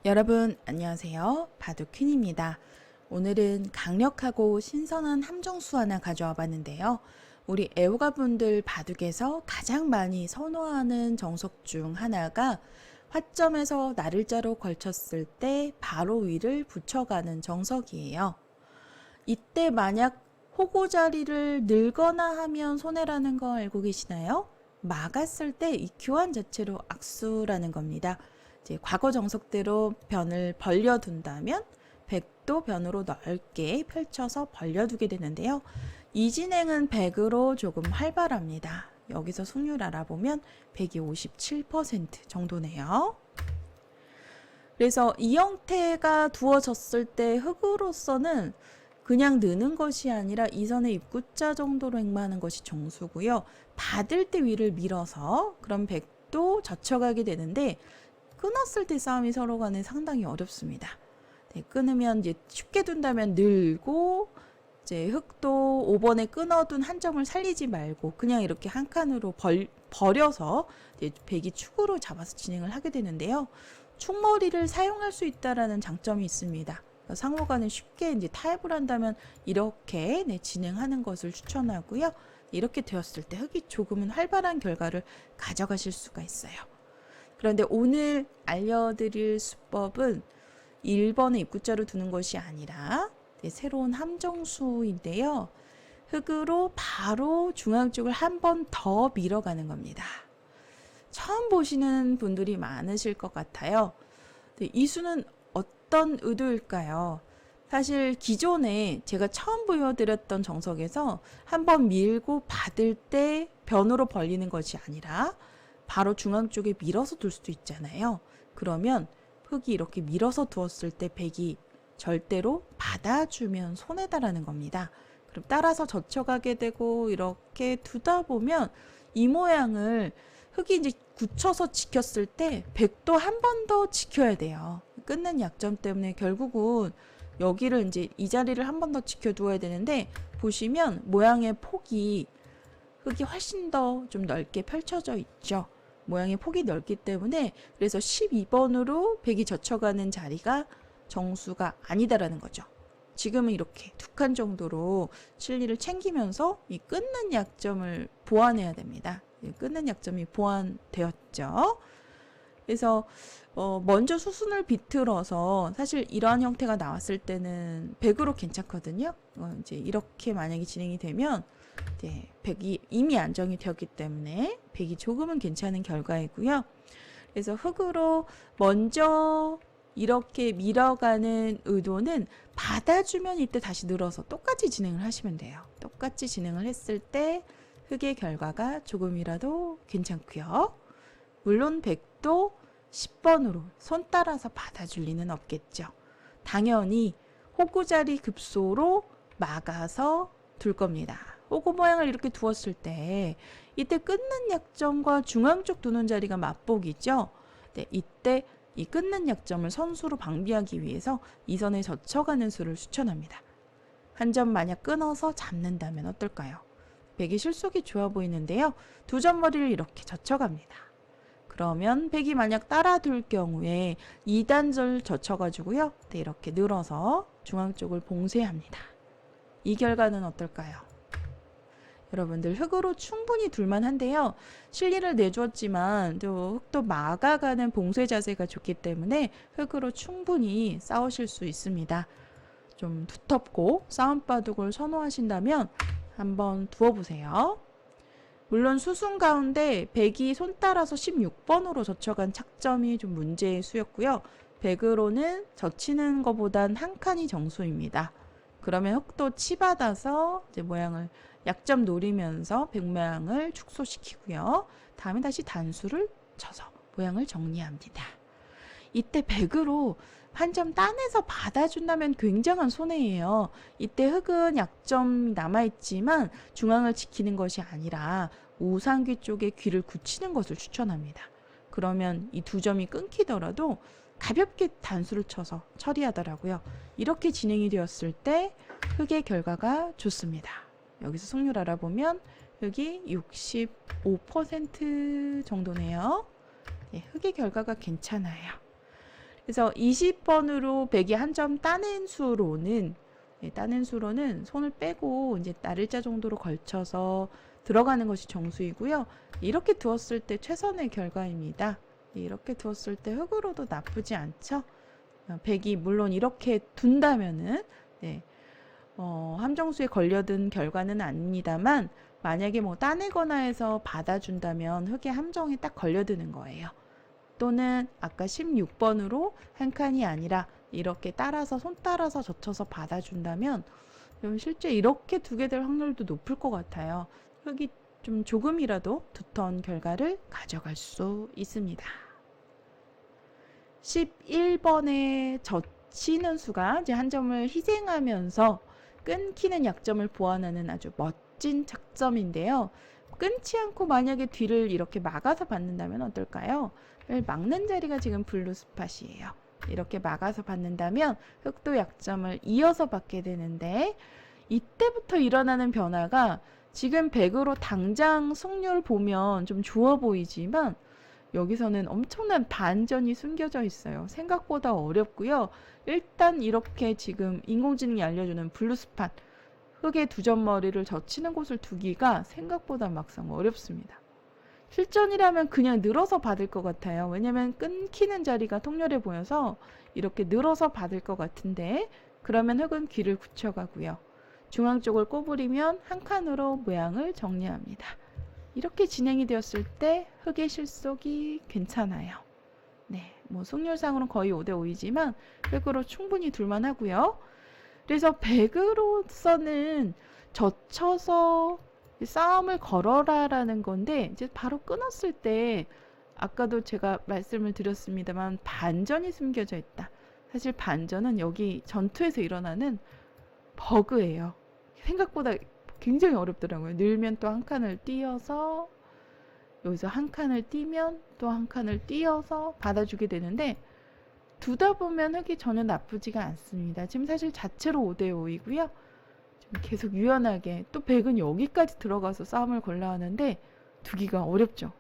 여러분 안녕하세요. 바둑퀸입니다. 오늘은 강력하고 신선한 함정수 하나 가져와 봤는데요. 우리 애호가분들 바둑에서 가장 많이 선호하는 정석 중 하나가 화점에서 나를자로 걸쳤을 때 바로 위를 붙여가는 정석이에요. 이때 만약 호구 자리를 늘거나 하면 손해라는 거 알고 계시나요? 막았을 때 이 교환 자체로 악수라는 겁니다. 이제 과거 정석대로 변을 벌려둔다면 백도 변으로 넓게 펼쳐서 벌려두게 되는데요. 이 진행은 100으로 조금 활발합니다. 여기서 승률 알아보면 100이 57% 정도네요. 그래서 이 형태가 두어졌을 때 흑으로서는 그냥 느는 것이 아니라 이 선의 입구자 정도로 행마하는 것이 정수고요. 받을 때 위를 밀어서 그럼 백도 젖혀가게 되는데 끊었을 때 싸움이 서로 간에 상당히 어렵습니다. 네, 끊으면 이제 쉽게 둔다면 늘고 이제 흑도 5번에 끊어둔 한 점을 살리지 말고 그냥 이렇게 한 칸으로 버려서 이제 백이 축으로 잡아서 진행을 하게 되는데요. 축머리를 사용할 수 있다라는 장점이 있습니다. 상호간에 쉽게 이제 타협을 한다면 이렇게 진행하는 것을 추천하고요. 이렇게 되었을 때 흑이 조금은 활발한 결과를 가져가실 수가 있어요. 그런데 오늘 알려드릴 수법은 1번의 입구자로 두는 것이 아니라 새로운 함정수인데요. 흑으로 바로 중앙 쪽을 한 번 더 밀어가는 겁니다. 처음 보시는 분들이 많으실 것 같아요. 이 수는 어떤 의도일까요? 사실 기존에 제가 처음 보여드렸던 정석에서 한번 밀고 받을 때 변으로 벌리는 것이 아니라 바로 중앙 쪽에 밀어서 둘 수도 있잖아요. 그러면 흑이 이렇게 밀어서 두었을 때 백이 절대로 받아주면 손해다라는 겁니다. 그럼 따라서 젖혀가게 되고 이렇게 두다 보면 이 모양을 흑이 이제 굳혀서 지켰을 때 백도 한 번 더 지켜야 돼요. 끊는 약점 때문에 결국은 여기를 이제 이 자리를 한 번 더 지켜두어야 되는데 보시면 모양의 폭이 흑이 훨씬 더 좀 넓게 펼쳐져 있죠. 모양의 폭이 넓기 때문에 그래서 12번으로 백이 젖혀가는 자리가 정수가 아니다라는 거죠. 지금은 이렇게 두 칸 정도로 실리를 챙기면서 이 끊는 약점을 보완해야 됩니다. 끊는 약점이 보완되었죠. 그래서 먼저 수순을 비틀어서 사실 이러한 형태가 나왔을 때는 100으로 괜찮거든요. 이제 이렇게 만약에 진행이 되면 이제 100이 이미 안정이 되었기 때문에 100이 조금은 괜찮은 결과이고요. 그래서 흑으로 먼저 이렇게 밀어가는 의도는 받아주면 이때 다시 늘어서 똑같이 진행을 하시면 돼요. 똑같이 진행을 했을 때 흑의 결과가 조금이라도 괜찮고요. 물론 백도 10번으로 손 따라서 받아줄 리는 없겠죠. 당연히 호구자리 급소로 막아서 둘 겁니다. 호구 모양을 이렇게 두었을 때 이때 끊는 약점과 중앙 쪽 두는 자리가 맞복이죠. 네, 이때 이 끊는 약점을 선수로 방비하기 위해서 이 선에 젖혀가는 수를 추천합니다. 한 점 만약 끊어서 잡는다면 어떨까요? 백이 실속이 좋아 보이는데요. 두 점 머리를 이렇게 젖혀갑니다. 그러면 백이 만약 따라둘 경우에 2단절 젖혀가지고요. 네, 이렇게 늘어서 중앙 쪽을 봉쇄합니다. 이 결과는 어떨까요? 여러분들 흑으로 충분히 둘만한데요. 실리를 내주었지만 또 흑도 막아가는 봉쇄 자세가 좋기 때문에 흑으로 충분히 싸우실 수 있습니다. 좀 두텁고 싸움바둑을 선호하신다면 한번 두어보세요. 물론 수순 가운데 백이 손 따라서 16번으로 젖혀간 착점이 좀 문제의 수였고요. 백으로는 젖히는 것보단 한 칸이 정수입니다. 그러면 흑도 치받아서 이제 모양을 약점 노리면서 백 모양을 축소시키고요. 다음에 다시 단수를 쳐서 모양을 정리합니다. 이때 백으로 한 점 따내서 받아준다면 굉장한 손해예요. 이때 흑은 약점 남아있지만 중앙을 지키는 것이 아니라 우상귀 쪽에 귀를 굳히는 것을 추천합니다. 그러면 이 두 점이 끊기더라도 가볍게 단수를 쳐서 처리하더라고요. 이렇게 진행이 되었을 때 흑의 결과가 좋습니다. 여기서 승률 알아보면 흑이 65% 정도네요. 네, 흑의 결과가 괜찮아요. 그래서 20번으로 100이 한 점 따낸 수로는 따낸 수로는 손을 빼고 이제 날일자 정도로 걸쳐서 들어가는 것이 정수이고요. 이렇게 두었을 때 최선의 결과입니다. 이렇게 두었을 때 흙으로도 나쁘지 않죠. 100이 물론 이렇게 둔다면은 함정수에 걸려든 결과는 아닙니다만 만약에 뭐 따내거나 해서 받아준다면 흙의 함정에 딱 걸려드는 거예요. 또는 아까 16번으로 한 칸이 아니라 이렇게 따라서 손 따라서 젖혀서 받아준다면 실제 이렇게 두게 될 확률도 높을 것 같아요. 흙이 좀 조금이라도 두터운 결과를 가져갈 수 있습니다. 11번에 젖히는 수가 이제 한 점을 희생하면서 끊기는 약점을 보완하는 아주 멋진 작점인데요. 끊지 않고 만약에 뒤를 이렇게 막아서 받는다면 어떨까요? 막는 자리가 지금 블루 스팟이에요. 이렇게 막아서 받는다면 흑도 약점을 이어서 받게 되는데 이때부터 일어나는 변화가 지금 100으로 당장 승률 보면 좀 좋아 보이지만 여기서는 엄청난 반전이 숨겨져 있어요. 생각보다 어렵고요. 일단 이렇게 지금 인공지능이 알려주는 블루 스팟 흙의 두 점머리를 젖히는 곳을 두기가 생각보다 막상 어렵습니다. 실전이라면 그냥 늘어서 받을 것 같아요. 왜냐면 끊기는 자리가 통렬해 보여서 이렇게 늘어서 받을 것 같은데 그러면 흙은 귀를 굳혀가고요. 중앙 쪽을 꼬부리면 한 칸으로 모양을 정리합니다. 이렇게 진행이 되었을 때 흙의 실속이 괜찮아요. 네, 뭐 승률상으로는 거의 5대5이지만 흙으로 충분히 둘만 하고요. 그래서 100으로서는 젖혀서 싸움을 걸어라 라는 건데 이제 바로 끊었을 때 아까도 제가 말씀을 드렸습니다만 반전이 숨겨져 있다. 사실 반전은 여기 전투에서 일어나는 버그예요. 생각보다 굉장히 어렵더라고요. 늘면 또 한 칸을 띄어서 여기서 한 칸을 띄면 또 한 칸을 띄어서 받아주게 되는데 두다 보면 흙이 전혀 나쁘지가 않습니다. 지금 사실 자체로 5대5이고요. 계속 유연하게 또 100은 여기까지 들어가서 싸움을 걸라 하는데 두기가 어렵죠.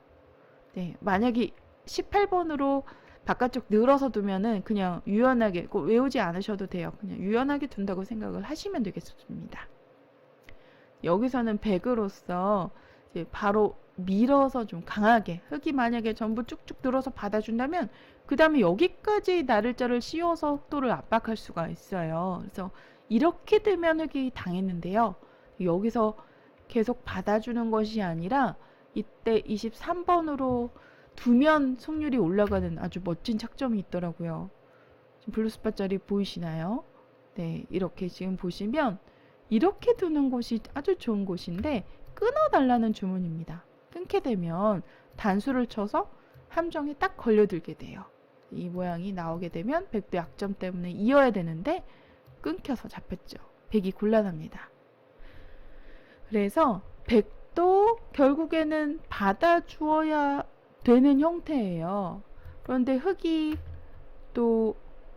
네, 만약에 18번으로 바깥쪽 늘어서 두면은 그냥 유연하게 꼭 외우지 않으셔도 돼요. 그냥 유연하게 둔다고 생각을 하시면 되겠습니다. 여기서는 100으로서 이제 바로 밀어서 좀 강하게 흙이 만약에 전부 쭉쭉 늘어서 받아준다면 그 다음에 여기까지 나를자를 씌워서 속도를 압박할 수가 있어요. 그래서 이렇게 되면 흙이 당했는데요. 여기서 계속 받아주는 것이 아니라 이때 23번으로 두면 승률이 올라가는 아주 멋진 착점이 있더라고요. 지금 블루스팟 자리 보이시나요? 네, 이렇게 지금 보시면 이렇게 두는 곳이 아주 좋은 곳인데 끊어달라는 주문입니다. 끊게 되면 단수를 쳐서 함정에 딱 걸려들게 돼요. 이 모양이 나오게 되면 100도 약점 때문에 이어야 되는데 끊겨서 잡혔죠. 100이 곤란합니다. 그래서 100도 결국에는 받아주어야 되는 형태예요. 그런데 흙이 또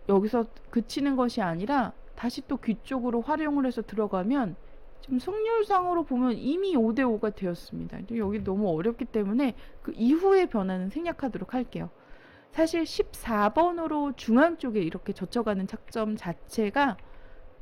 여기서 그치는 것이 아니라 다시 또 귀 쪽으로 활용을 해서 들어가면 지금 승률상으로 보면 이미 5대5가 되었습니다. 여기 너무 어렵기 때문에 그 이후의 변화는 생략하도록 할게요. 사실 14번으로 중앙 쪽에 이렇게 젖혀가는 착점 자체가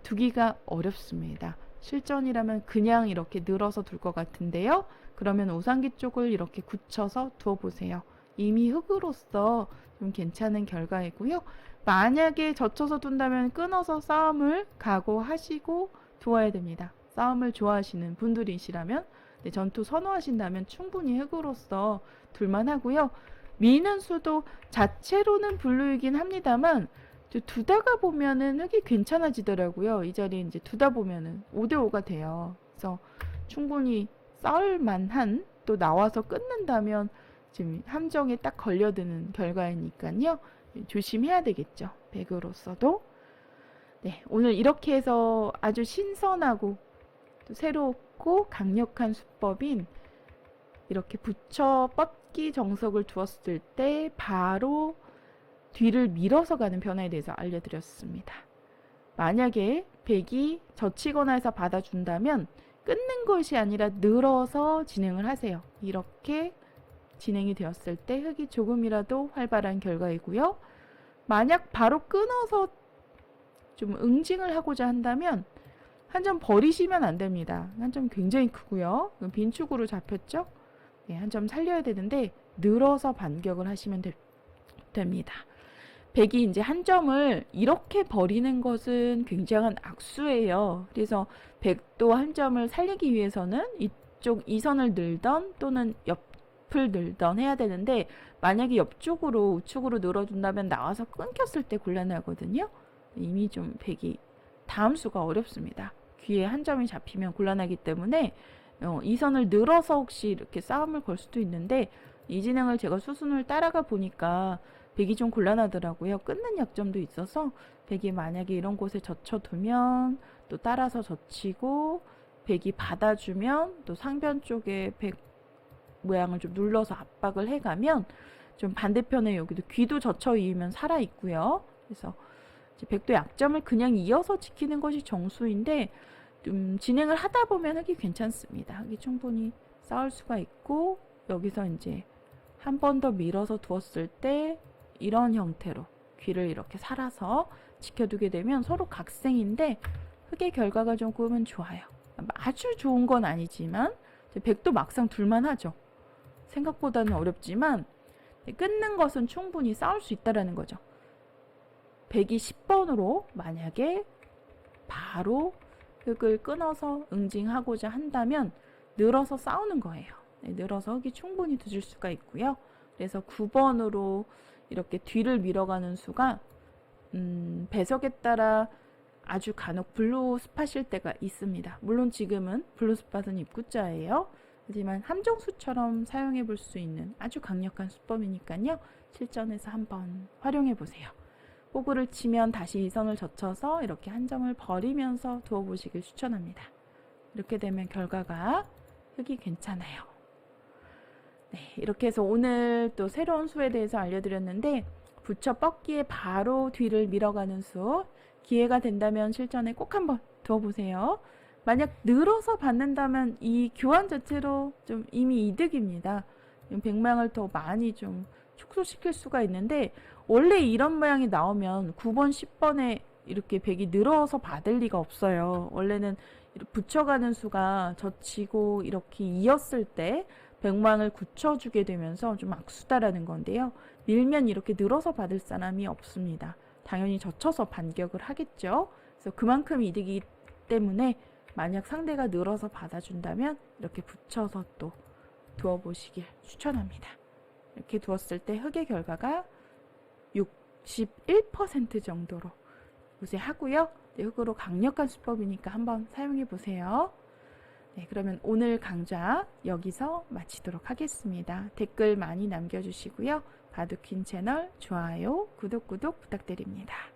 두기가 어렵습니다. 실전이라면 그냥 이렇게 늘어서 둘 것 같은데요. 그러면 우상기 쪽을 이렇게 굳혀서 두어보세요. 이미 흙으로서 좀 괜찮은 결과이고요. 만약에 젖혀서 둔다면 끊어서 싸움을 각오하시고 두어야 됩니다. 싸움을 좋아하시는 분들이시라면 전투 선호하신다면 충분히 흙으로서 둘만 하고요. 미는 수도 자체로는 블루이긴 합니다만 두다가 보면은 흙이 괜찮아지더라고요. 이 자리에 이제 두다 보면은 5대5가 돼요. 그래서 충분히 싸울 만한 또 나와서 끊는다면 지금 함정에 딱 걸려드는 결과이니까요. 조심해야 되겠죠. 100으로서도. 네, 오늘 이렇게 해서 아주 신선하고 또 새롭고 강력한 수법인 이렇게 붙여 뻗기 정석을 두었을 때 바로 뒤를 밀어서 가는 변화에 대해서 알려드렸습니다. 만약에 100이 젖히거나 해서 받아준다면 끊는 것이 아니라 늘어서 진행을 하세요. 이렇게 진행이 되었을 때 흙이 조금이라도 활발한 결과이고요. 만약 바로 끊어서 좀 응징을 하고자 한다면 한 점 버리시면 안 됩니다. 한 점 굉장히 크고요. 빈축으로 잡혔죠? 네, 한 점 살려야 되는데 늘어서 반격을 하시면 됩니다. 백이 이제 한 점을 이렇게 버리는 것은 굉장한 악수예요. 그래서 백도 한 점을 살리기 위해서는 이쪽 이선을 늘던 또는 옆을 늘던 해야 되는데 만약에 옆쪽으로 우측으로 늘어준다면 나와서 끊겼을 때 곤란하거든요. 이미 좀 백이 다음 수가 어렵습니다. 귀에 한 점이 잡히면 곤란하기 때문에 이선을 늘어서 혹시 이렇게 싸움을 걸 수도 있는데 이 진행을 제가 수순을 따라가 보니까 백이 좀 곤란하더라고요. 끊는 약점도 있어서 백이 만약에 이런 곳에 젖혀두면 또 따라서 젖히고 백이 받아주면 또 상변 쪽에 백 모양을 좀 눌러서 압박을 해가면 좀 반대편에 여기도 귀도 젖혀이면 살아있고요. 그래서 이제 백도 약점을 그냥 이어서 지키는 것이 정수인데 좀 진행을 하다 보면 흙이 괜찮습니다. 흙이 충분히 싸울 수가 있고 여기서 이제 한 번 더 밀어서 두었을 때 이런 형태로 귀를 이렇게 살아서 지켜두게 되면 서로 각생인데 흙의 결과가 조금은 좋아요. 아주 좋은 건 아니지만 백도 막상 둘만하죠. 생각보다는 어렵지만 끊는 것은 충분히 싸울 수 있다라는 거죠. 백이 10번으로 만약에 바로 흙을 끊어서 응징하고자 한다면 늘어서 싸우는 거예요. 네, 늘어서 흙이 충분히 두질 수가 있고요. 그래서 9번으로 이렇게 뒤를 밀어가는 수가 배석에 따라 아주 간혹 블루 스팟일 때가 있습니다. 물론 지금은 블루 스팟은 입구자예요. 하지만 함정수처럼 사용해 볼 수 있는 아주 강력한 수법이니까요. 실전에서 한번 활용해 보세요. 호구를 치면 다시 이선을 젖혀서 이렇게 한 점을 버리면서 두어보시길 추천합니다. 이렇게 되면 결과가 흙이 괜찮아요. 네, 이렇게 해서 오늘 또 새로운 수에 대해서 알려드렸는데 붙여 뻗기에 바로 뒤를 밀어가는 수 기회가 된다면 실전에 꼭 한번 두어보세요. 만약 늘어서 받는다면 이 교환 자체로 좀 이미 이득입니다. 백망을 더 많이 좀 축소시킬 수가 있는데 원래 이런 모양이 나오면 9번, 10번에 이렇게 백이 늘어서 받을 리가 없어요. 원래는 붙여가는 수가 젖히고 이렇게 이었을 때 백망을 굳혀주게 되면서 좀 악수다라는 건데요. 밀면 이렇게 늘어서 받을 사람이 없습니다. 당연히 젖혀서 반격을 하겠죠. 그래서 그만큼 이득이기 때문에 만약 상대가 늘어서 받아준다면 이렇게 붙여서 또 두어보시길 추천합니다. 이렇게 두었을 때 흙의 결과가 61% 정도로 우세하고요. 네, 흙으로 강력한 수법이니까 한번 사용해 보세요. 네, 그러면 오늘 강좌 여기서 마치도록 하겠습니다. 댓글 많이 남겨주시고요. 바둑퀸 채널 좋아요, 구독 부탁드립니다.